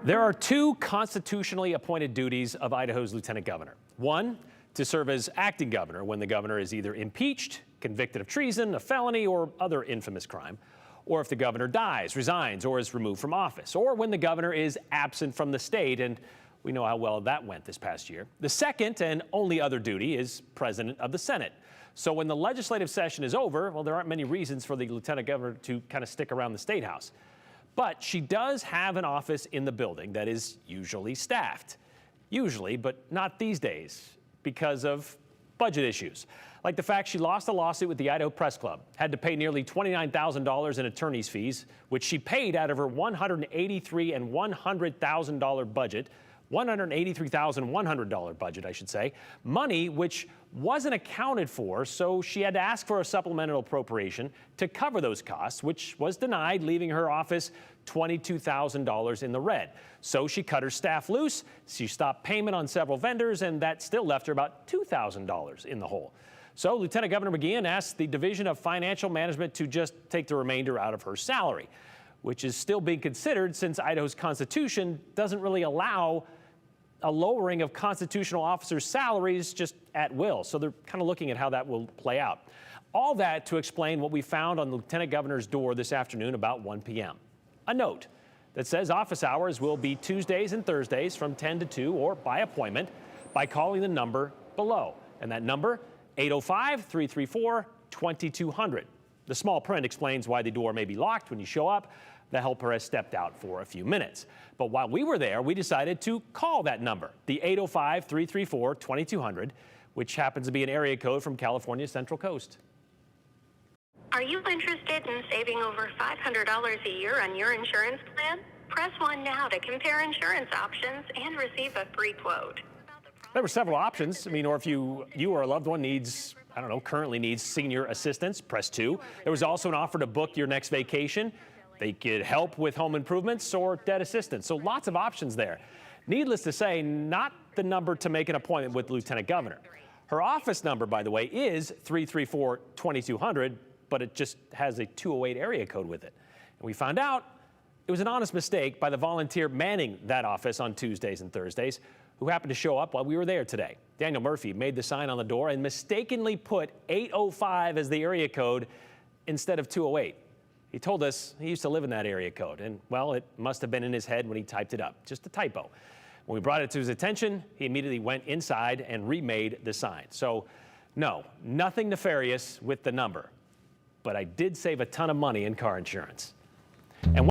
There are two constitutionally appointed duties of Idaho's lieutenant governor. One, to serve as acting governor when the governor is either impeached, convicted of treason, a felony, or other infamous crime, or if the governor dies, resigns, or is removed from office, or when the governor is absent from the state, and we know how well that went this past year. The second and only other duty is president of the Senate. So when the legislative session is over, well, there aren't many reasons for the lieutenant governor to kind of stick around the State House. But she does have an office in the building that is usually staffed. Usually, but not these days, because of budget issues. Like the fact she lost a lawsuit with the Idaho Press Club, had to pay nearly $29,000 in attorney's fees, which she paid out of her $183,000 and $100,000 budget, $183,100 budget, I should say, money which wasn't accounted for, so she had to ask for a supplemental appropriation to cover those costs, which was denied, leaving her office $22,000 in the red. So she cut her staff loose, she stopped payment on several vendors, and that still left her about $2,000 in the hole. So Lieutenant Governor McGeachin asked the Division of Financial Management to just take the remainder out of her salary, which is still being considered since Idaho's Constitution doesn't really allow a lowering of constitutional officers' salaries just at will. So they're kind of looking at how that will play out. All that to explain what we found on the Lieutenant Governor's door this afternoon about 1 p.m. A note that says office hours will be Tuesdays and Thursdays from 10 to 2 or by appointment by calling the number below. And that number, 805-334-2200. The small print explains why the door may be locked when you show up. The helper has stepped out for a few minutes. But while we were there, we decided to call that number, the 805-334-2200, which happens to be an area code from California's Central Coast. Are you interested in saving over $500 a year on your insurance plan? Press 1 now to compare insurance options and receive a free quote. There were several options. I mean, or if you or a loved one needs, I don't know, currently needs senior assistance, press 2. There was also an offer to book your next vacation. They could help with home improvements or debt assistance. So lots of options there. Needless to say, not the number to make an appointment with Lieutenant Governor. Her office number, by the way, is 334-2200, but it just has a 208 area code with it. And we found out it was an honest mistake by the volunteer manning that office on Tuesdays and Thursdays, who happened to show up while we were there today. Daniel Murphy made the sign on the door and mistakenly put 805 as the area code instead of 208. He told us he used to live in that area code, and, well, it must have been in his head when he typed it up. Just a typo. When we brought it to his attention, he immediately went inside and remade the sign. So, no, nothing nefarious with the number. But I did save a ton of money in car insurance. And